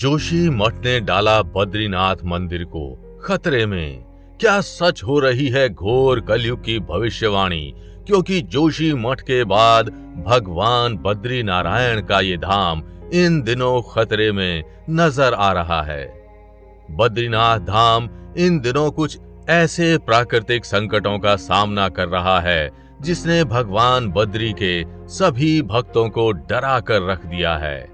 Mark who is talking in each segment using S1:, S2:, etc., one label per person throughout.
S1: जोशी मठ ने डाला बद्रीनाथ मंदिर को खतरे में। क्या सच हो रही है घोर कलयुग की भविष्यवाणी? क्योंकि जोशी मठ के बाद भगवान बद्री नारायण का ये धाम इन दिनों खतरे में नजर आ रहा है। बद्रीनाथ धाम इन दिनों कुछ ऐसे प्राकृतिक संकटों का सामना कर रहा है जिसने भगवान बद्री के सभी भक्तों को डरा कर रख दिया है।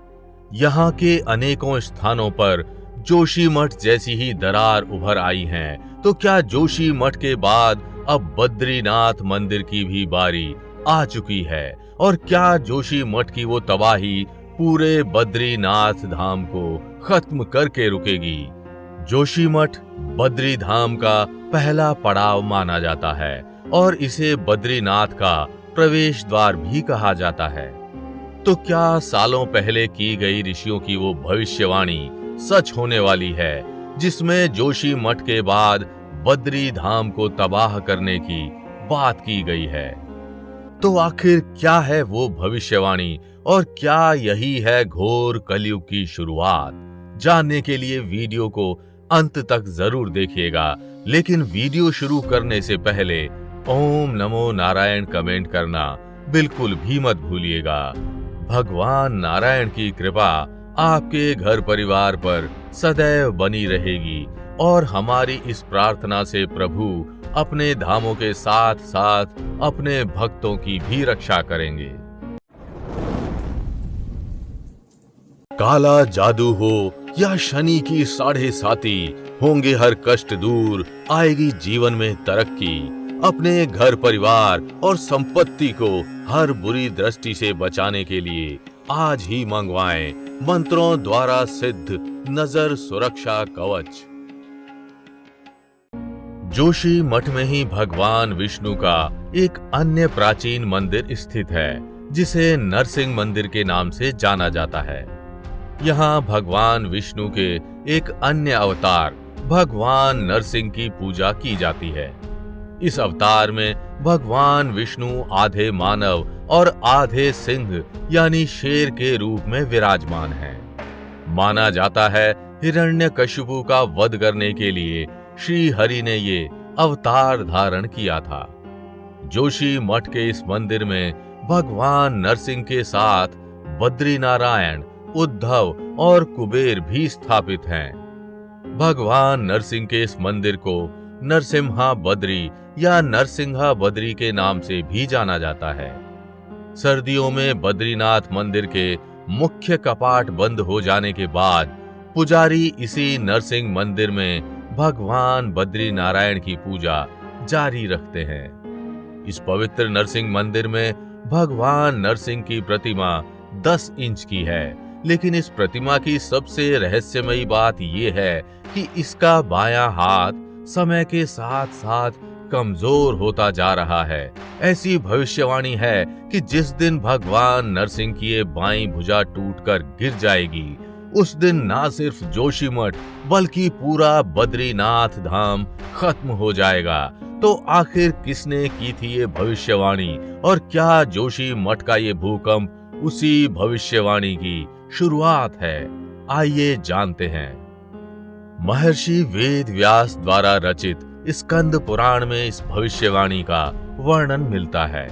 S1: यहाँ के अनेकों स्थानों पर जोशी मठ जैसी ही दरार उभर आई हैं, तो क्या जोशी मठ के बाद अब बद्रीनाथ मंदिर की भी बारी आ चुकी है? और क्या जोशी मठ की वो तबाही पूरे बद्रीनाथ धाम को खत्म करके रुकेगी? जोशी मठ बद्री धाम का पहला पड़ाव माना जाता है और इसे बद्रीनाथ का प्रवेश द्वार भी कहा जाता है। तो क्या सालों पहले की गई ऋषियों की वो भविष्यवाणी सच होने वाली है, जिसमें जोशी मठ के बाद बद्री धाम को तबाह करने की बात की गई है? तो आखिर क्या है वो भविष्यवाणी और क्या यही है घोर कलयुग की शुरुआत? जानने के लिए वीडियो को अंत तक जरूर देखिएगा, लेकिन वीडियो शुरू करने से पहले ओम नमो नारायण कमेंट करना बिल्कुल भी मत भूलिएगा। भगवान नारायण की कृपा आपके घर परिवार पर सदैव बनी रहेगी और हमारी इस प्रार्थना से प्रभु अपने धामों के साथ साथ अपने भक्तों की भी रक्षा करेंगे। काला जादू हो या शनि की 7.5 होंगे हर कष्ट दूर, आएगी जीवन में तरक्की। अपने घर परिवार और संपत्ति को हर बुरी दृष्टि से बचाने के लिए आज ही मंगवाएं मंत्रों द्वारा सिद्ध नजर सुरक्षा कवच। जोशी मठ में ही भगवान विष्णु का एक अन्य प्राचीन मंदिर स्थित है, जिसे नरसिंह मंदिर के नाम से जाना जाता है। यहाँ भगवान विष्णु के एक अन्य अवतार भगवान नरसिंह की पूजा की जाती है। इस अवतार में भगवान विष्णु आधे मानव और आधे सिंह यानी शेर के रूप में विराजमान हैं। माना जाता है हिरण्यकशिपु का वध करने के लिए श्री हरि ने ये अवतार धारण किया था। जोशी मठ के इस मंदिर में भगवान नरसिंह के साथ बद्री नारायण, उद्धव और कुबेर भी स्थापित हैं। भगवान नरसिंह के इस मंदिर को नरसिम्हा बद्री या नरसिंहा बद्री के नाम से भी जाना जाता है। सर्दियों में बद्रीनाथ मंदिर के मुख्य कपाट बंद हो जाने के बाद पुजारी इसी नरसिंह मंदिर में भगवान बद्री नारायण की पूजा जारी रखते हैं। इस पवित्र नरसिंह मंदिर में भगवान नरसिंह की प्रतिमा 10 इंच की है, लेकिन इस प्रतिमा की सबसे रहस्यमयी बात यह है कि इसका बायां हाथ समय के साथ साथ कमजोर होता जा रहा है। ऐसी भविष्यवाणी है कि जिस दिन भगवान नरसिंह की ये बाईं भुजा टूटकर गिर जाएगी, उस दिन ना सिर्फ जोशी मठ बल्कि पूरा बद्रीनाथ धाम खत्म हो जाएगा। तो आखिर किसने की थी ये भविष्यवाणी और क्या जोशी मठ का ये भूकंप उसी भविष्यवाणी की शुरुआत है? आइए जानते हैं। महर्षि वेद व्यास द्वारा रचित स्कंद पुराण में इस भविष्यवाणी का वर्णन मिलता है।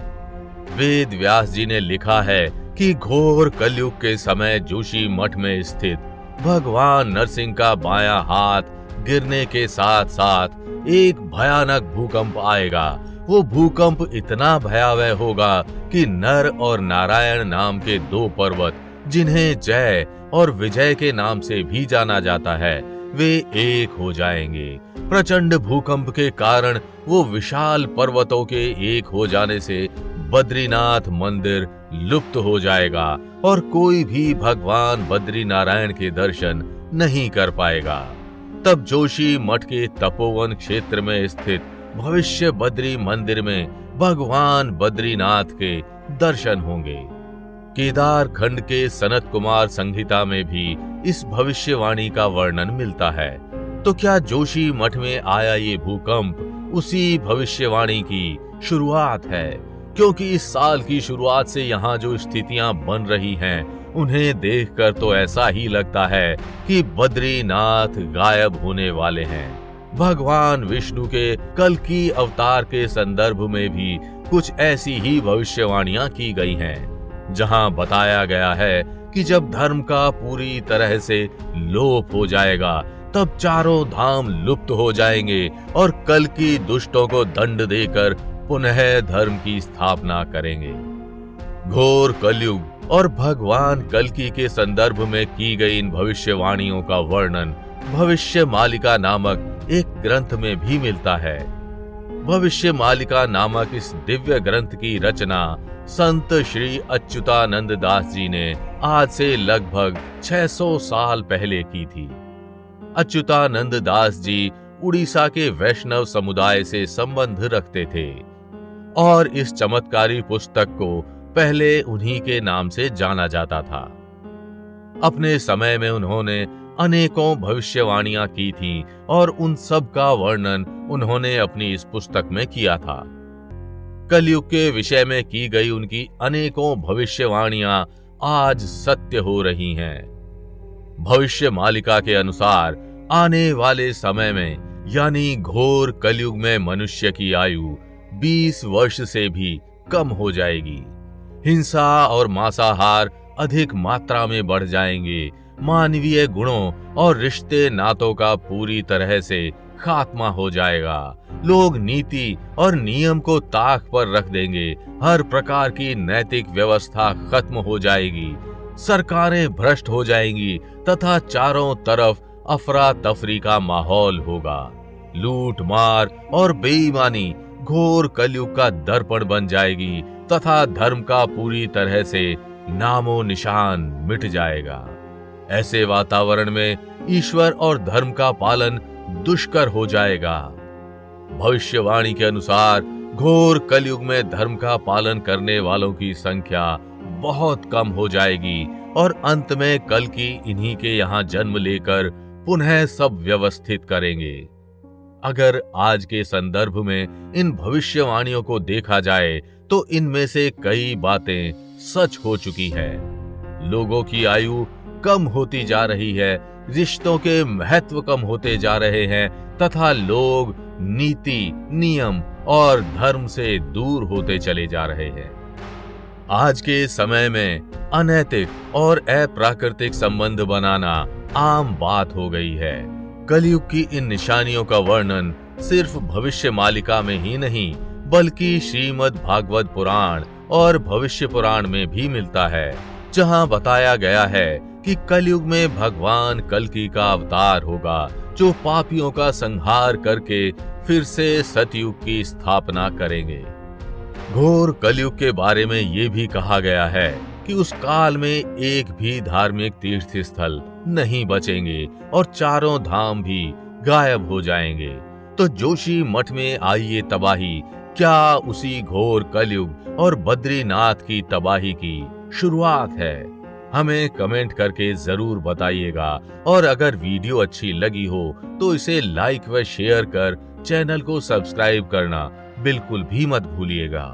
S1: वेद व्यास जी ने लिखा है कि घोर कलयुग के समय जोशी मठ में स्थित भगवान नरसिंह का बायां हाथ गिरने के साथ साथ एक भयानक भूकंप आएगा। वो भूकंप इतना भयावह होगा कि नर और नारायण नाम के 2 पर्वत, जिन्हें जय और विजय के नाम से भी जाना जाता है, वे एक हो जाएंगे। प्रचंड भूकंप के कारण वो विशाल पर्वतों के एक हो जाने से बद्रीनाथ मंदिर लुप्त हो जाएगा और कोई भी भगवान बद्री नारायण के दर्शन नहीं कर पाएगा। तब जोशी मठ के तपोवन क्षेत्र में स्थित भविष्य बद्री मंदिर में भगवान बद्रीनाथ के दर्शन होंगे। केदार खंड के सनत कुमार संहिता में भी इस भविष्यवाणी का वर्णन मिलता है। तो क्या जोशी मठ में आया ये भूकंप उसी भविष्यवाणी की शुरुआत है? क्योंकि इस साल की शुरुआत से यहाँ जो स्थितियां बन रही हैं उन्हें देखकर तो ऐसा ही लगता है कि बद्रीनाथ गायब होने वाले हैं। भगवान विष्णु के कल्कि अवतार के संदर्भ में भी कुछ ऐसी ही भविष्यवाणियां की गई हैं, जहां बताया गया है कि जब धर्म का पूरी तरह से लोप हो जाएगा तब चारों धाम लुप्त हो जाएंगे और कल्कि दुष्टों को दंड देकर पुनः धर्म की स्थापना करेंगे। घोर कलयुग और भगवान कल्कि के संदर्भ में की गई इन भविष्यवाणियों का वर्णन भविष्य मालिका नामक एक ग्रंथ में भी मिलता है। भविष्य मालिका नामक इस दिव्य ग्रंथ की रचना संत श्री अच्युतानंद दास जी ने आज से लगभग 600 साल पहले की थी। अच्युतानंद दास जी उड़ीसा के वैष्णव समुदाय से संबंध रखते थे और इस चमत्कारी पुस्तक को पहले उन्हीं के नाम से जाना जाता था। अपने समय में उन्होंने अनेकों भविष्यवाणियां की थीं और उन सब का वर्णन उन्होंने अपनी इस पुस्तक में किया था। कलयुग के विषय में की गई उनकी अनेकों भविष्यवाणियां आज सत्य हो रही हैं। भविष्य मालिका के अनुसार आने वाले समय में यानी घोर कलयुग में मनुष्य की आयु 20 वर्ष से भी कम हो जाएगी। हिंसा और मांसाहार अधिक मात्रा में बढ़ जाएंगे। मानवीय गुणों और रिश्ते नातों का पूरी तरह से खात्मा हो जाएगा। लोग नीति और नियम को ताक पर रख देंगे। हर प्रकार की नैतिक व्यवस्था खत्म हो जाएगी। सरकारें भ्रष्ट हो जाएंगी तथा चारों तरफ अफरा तफरी का माहौल होगा। लूट मार और बेईमानी घोर कलयुग का दर्पण बन जाएगी तथा धर्म का पूरी तरह से नामो निशान मिट जाएगा। ऐसे वातावरण में ईश्वर और धर्म का पालन दुष्कर हो जाएगा। भविष्यवाणी के अनुसार घोर कलयुग में धर्म का पालन करने वालों की संख्या बहुत कम हो जाएगी और अंत में कल्कि इन्हीं के यहाँ जन्म लेकर पुनः सब व्यवस्थित करेंगे। अगर आज के संदर्भ में इन भविष्यवाणियों को देखा जाए तो इनमें से कई बातें सच हो चुकी है। लोगों की आयु कम होती जा रही है, रिश्तों के महत्व कम होते जा रहे हैं तथा लोग नीति, नियम और धर्म से दूर होते चले जा रहे हैं। आज के समय में अनैतिक और अप्राकृतिक संबंध बनाना आम बात हो गई है। कलयुग की इन निशानियों का वर्णन सिर्फ भविष्य मालिका में ही नहीं बल्कि श्रीमद् भागवत पुराण और भविष्य पुराण में भी मिलता है, जहां बताया गया है कि कलयुग में भगवान कल्कि का अवतार होगा जो पापियों का संहार करके फिर से सतयुग की स्थापना करेंगे। घोर कलयुग के बारे में ये भी कहा गया है कि उस काल में एक भी धार्मिक तीर्थ स्थल नहीं बचेंगे और चारों धाम भी गायब हो जाएंगे। तो जोशी मठ में आई ये तबाही क्या उसी घोर कलयुग और बद्रीनाथ की तबाही की शुरुआत है? हमें कमेंट करके जरूर बताइएगा और अगर वीडियो अच्छी लगी हो तो इसे लाइक व शेयर कर चैनल को सब्सक्राइब करना बिल्कुल भी मत भूलिएगा।